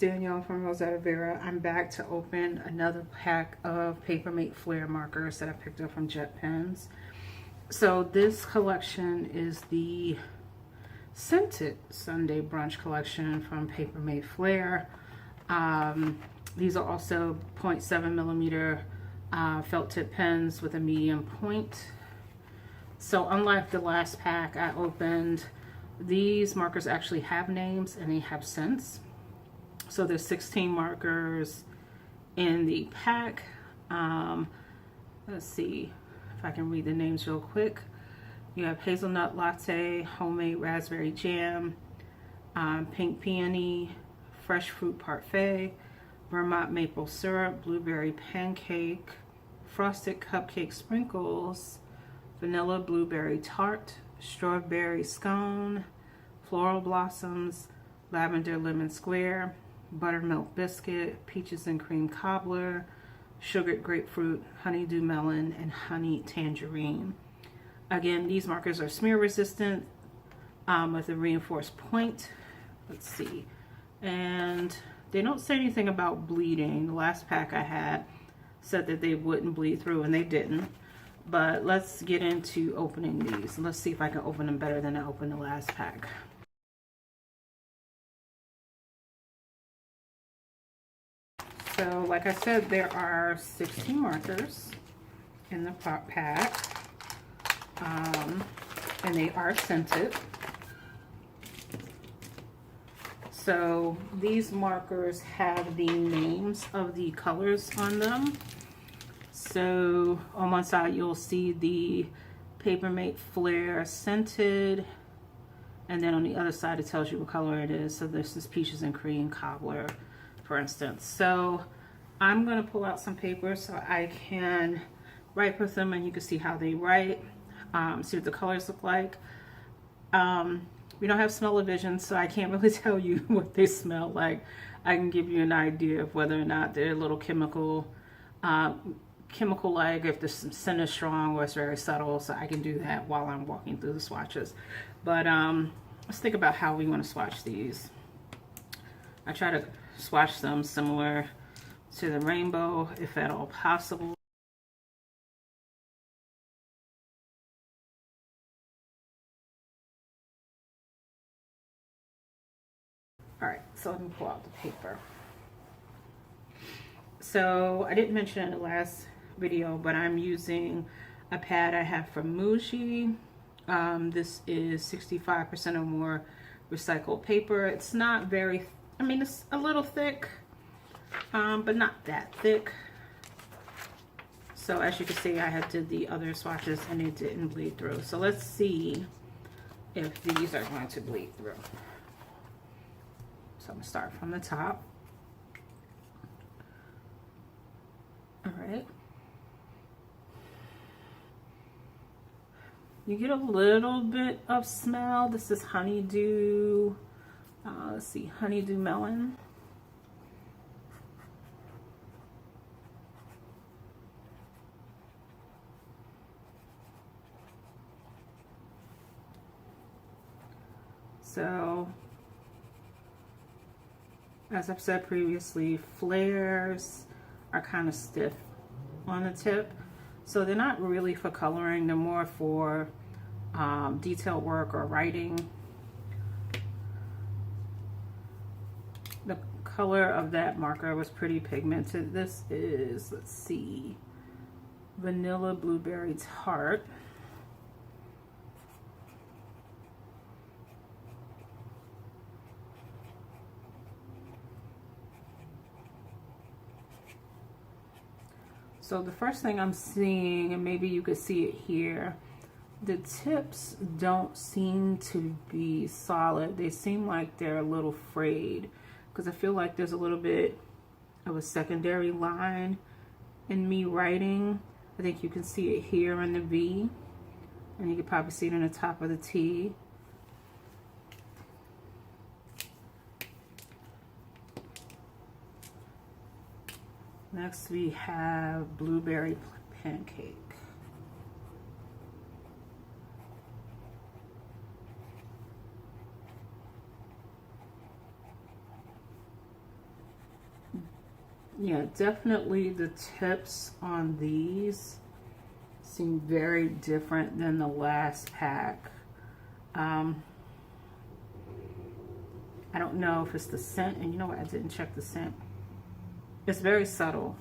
Danielle from Rosetta Vera. I'm back to open another pack of Paper Mate Flair Markers that I picked up from Jet Pens. So this collection is the Scented Sunday Brunch collection from Paper Mate Flair. These are also 0.7 millimeter felt tip pens with a medium point. So unlike the last pack I opened, these markers actually have names and they have scents. So there's 16 markers in the pack. Let's see if I can read the names real quick. You have hazelnut latte, homemade raspberry jam, pink peony, fresh fruit parfait, Vermont maple syrup, blueberry pancake, frosted cupcake sprinkles, vanilla blueberry tart, strawberry scone, floral blossoms, lavender lemon square, buttermilk biscuit, peaches and cream cobbler, sugared grapefruit, honeydew melon, and honey tangerine. Again, these markers are smear resistant with a reinforced point. Let's see. And they don't say anything about bleeding. The last pack I had said that they wouldn't bleed through, and they didn't. But let's get into opening these. Let's see if I can open them better than I opened the last pack. So, like I said, there are 16 markers in the pack, and they are scented. So these markers have the names of the colors on them. So on one side you'll see the Paper Mate Flair Scented, and then on the other side it tells you what color it is. So this is Peaches and Cream Cobbler, for instance. So I'm going to pull out some paper so I can write with them and you can see how they write, see what the colors look like. We don't have smell-o-vision, so I can't really tell you what they smell like. I can give you an idea of whether or not they're a little chemical-like, if the scent is strong or it's very subtle, so I can do that while I'm walking through the swatches. But let's think about how we want to swatch these. I try to swatch them similar to the rainbow, if at all possible. Alright, so let me pull out the paper. So I didn't mention in the last video, but I'm using a pad I have from Muji. This is 65% or more recycled paper. It's not very, I mean, it's a little thick, but not that thick. So as you can see, I had did the other swatches and it didn't bleed through. So let's see if these are going to bleed through. So I'm going to start from the top. All right. You get a little bit of smell. This is honeydew. Let's see, honeydew melon. So, as I've said previously, flares are kind of stiff on the tip. So they're not really for coloring, they're more for detail work or writing. The color of that marker was pretty pigmented. This is, let's see, vanilla blueberry tart. So the first thing I'm seeing, and maybe you could see it here, the tips don't seem to be solid. They seem like they're a little frayed because I feel like there's a little bit of a secondary line in me writing. I think you can see it here in the V, and you can probably see it in the top of the T. Next we have blueberry pancake. Yeah, definitely the tips on these seem very different than the last pack. I don't know if it's the scent, and you know what, I didn't check the scent. It's very subtle.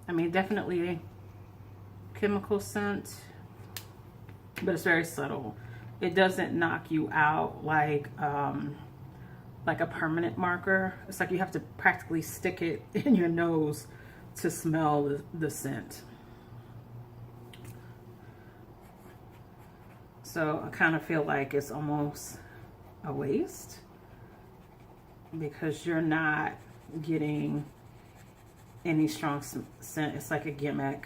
I mean, definitely chemical scent, but it's very subtle. It doesn't knock you out like a permanent marker. It's like you have to practically stick it in your nose to smell the scent. So I kind of feel like it's almost a waste because you're not getting any strong scent. It's like a gimmick.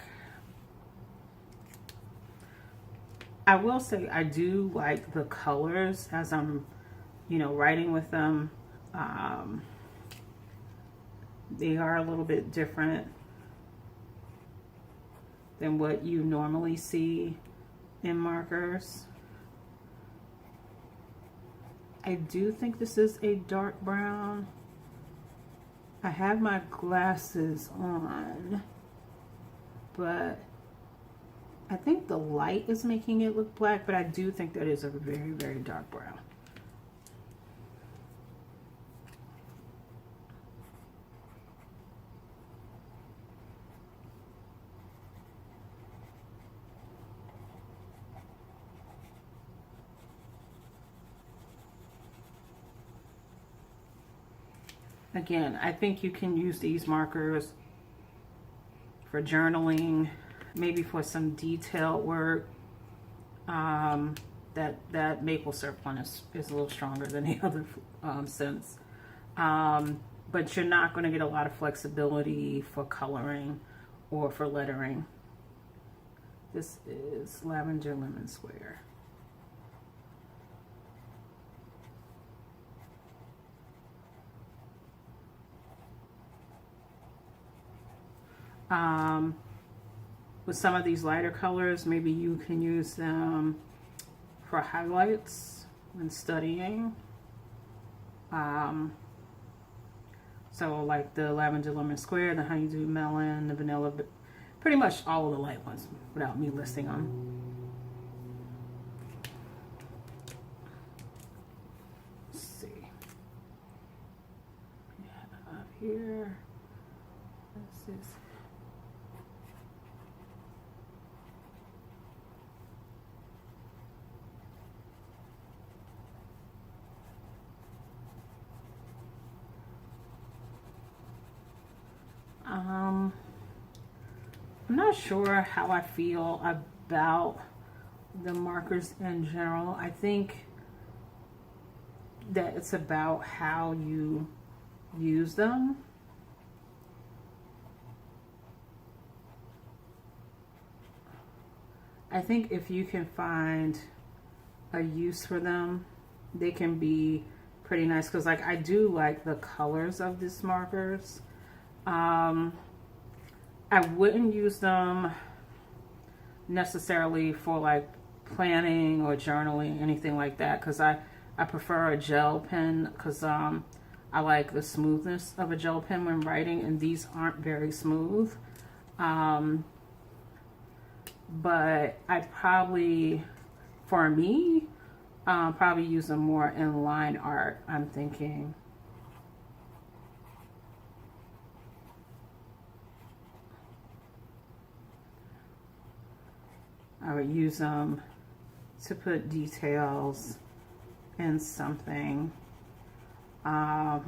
I will say I do like the colors as I'm, you know, writing with them. They are a little bit different than what you normally see in markers. I do think this is a dark brown. I have my glasses on, but I think the light is making it look black, but I do think that is a very, very dark brown. Again, I think you can use these markers for journaling, maybe for some detailed work. That maple syrup one is a little stronger than the other scents. But you're not going to get a lot of flexibility for coloring or for lettering. This is Lavender Lemon Square. With some of these lighter colors, maybe you can use them for highlights when studying. So like the Lavender Lemon Square, the Honeydew Melon, the Vanilla, pretty much all of the light ones without me listing them. Let's see. Yeah, up here. This is I'm not sure how I feel about the markers in general. I think that it's about how you use them. I think if you can find a use for them, they can be pretty nice, because like I do like the colors of these markers. I wouldn't use them necessarily for like planning or journaling, anything like that, because I prefer a gel pen, because I like the smoothness of a gel pen when writing, and these aren't very smooth. But I probably, for me, probably use them more in line art, I'm thinking. I would use them to put details in something. I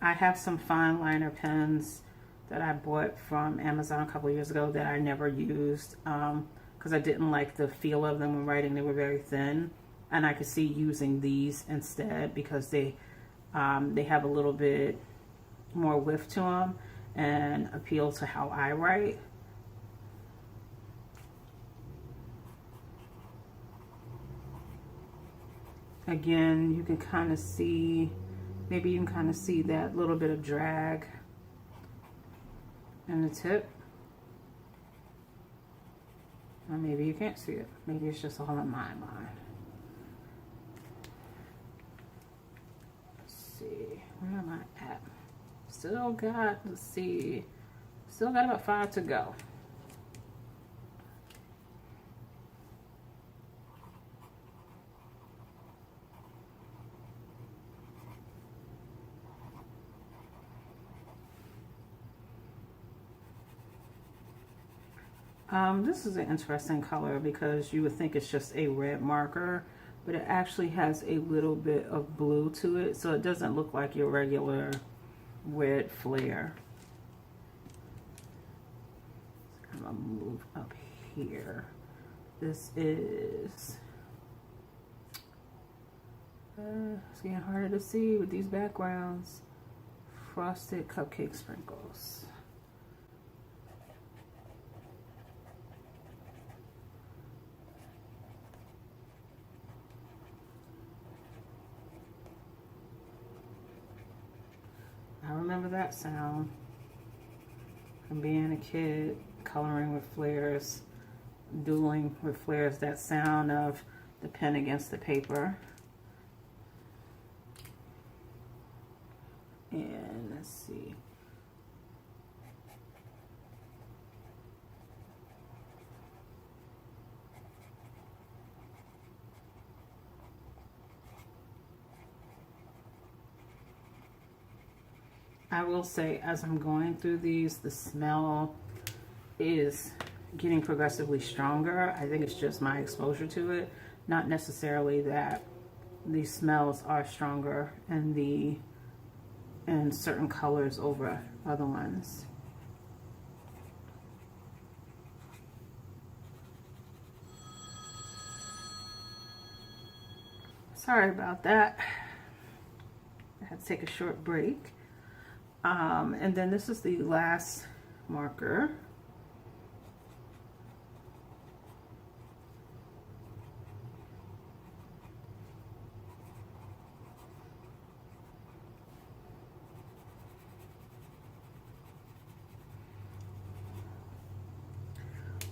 have some fine liner pens that I bought from Amazon a couple years ago that I never used because I didn't like the feel of them when writing. They were very thin, and I could see using these instead because they have a little bit more width to them and appeal to how I write. Again, you can kind of see, maybe you can kind of see that little bit of drag in the tip. Or maybe you can't see it. Maybe it's just all in my mind. Let's see, where am I at? Still got, let's see, still got about 5 to go. This is an interesting color because you would think it's just a red marker, but it actually has a little bit of blue to it, so it doesn't look like your regular red Flair. I'm gonna move up here. This is, it's getting harder to see with these backgrounds. Frosted cupcake sprinkles. I remember that sound from being a kid, coloring with Flairs, doodling with Flairs, that sound of the pen against the paper. And let's see. I will say, as I'm going through these, the smell is getting progressively stronger. I think it's just my exposure to it, not necessarily that the smells are stronger in certain colors over other ones. Sorry about that. I had to take a short break. And then this is the last marker.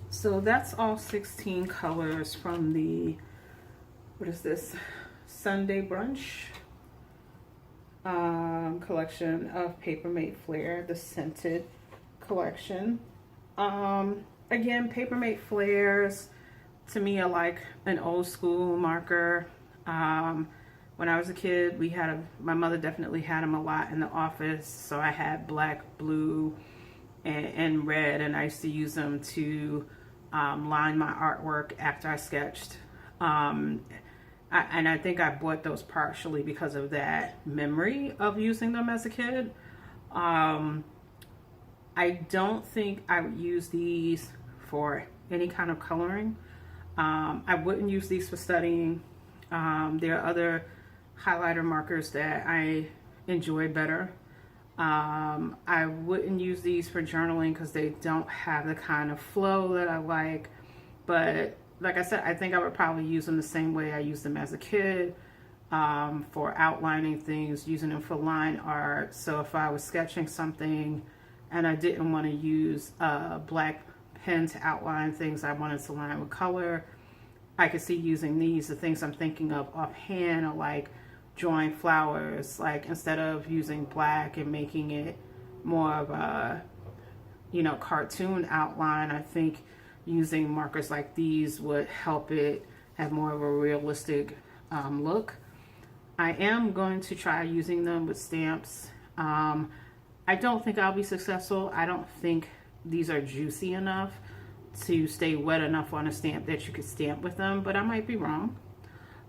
So that's all 16 colors from the, what is this, Sunday Brunch collection of Paper Mate Flair, the scented collection. Again, Paper Mate Flairs to me are like an old school marker. When I was a kid, my mother definitely had them a lot in the office, so I had black, blue, and red, and I used to use them to line my artwork after I sketched. And I think I bought those partially because of that memory of using them as a kid. I don't think I would use these for any kind of coloring. I wouldn't use these for studying. There are other highlighter markers that I enjoy better. I wouldn't use these for journaling because they don't have the kind of flow that I like. But like I said, I think I would probably use them the same way I used them as a kid, for outlining things, using them for line art. So if I was sketching something and I didn't want to use a black pen to outline things I wanted to line with color, I could see using these. The things I'm thinking of offhand are like drawing flowers, like instead of using black and making it more of a, cartoon outline, I think using markers like these would help it have more of a realistic look. I am going to try using them with stamps. I don't think I'll be successful. I don't think these are juicy enough to stay wet enough on a stamp that you could stamp with them, but I might be wrong.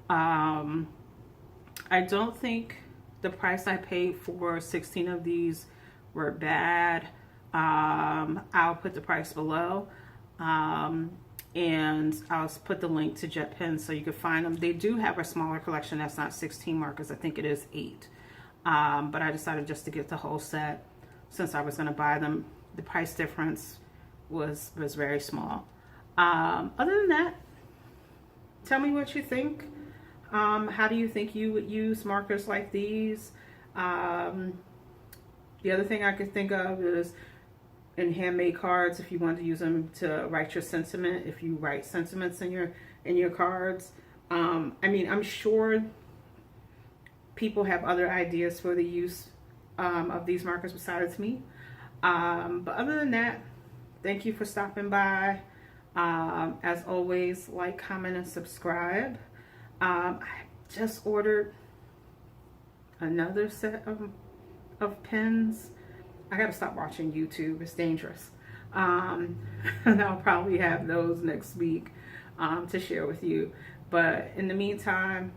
I don't think the price I paid for 16 of these were bad. I'll put the price below. And I'll put the link to Jet Pens so you can find them. They do have a smaller collection that's not 16 markers. I think it is 8. But I decided just to get the whole set since I was going to buy them. The price difference was very small. Other than that, tell me what you think. How do you think you would use markers like these? The other thing I could think of is in handmade cards, if you want to use them to write your sentiment, if you write sentiments in your cards. I mean, I'm sure people have other ideas for the use of these markers besides me. But other than that, thank you for stopping by. As always, like, comment, and subscribe. I just ordered another set of pens. I gotta stop watching YouTube. It's dangerous. And I'll probably have those next week to share with you. But in the meantime,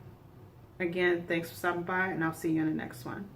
again, thanks for stopping by, and I'll see you in the next one.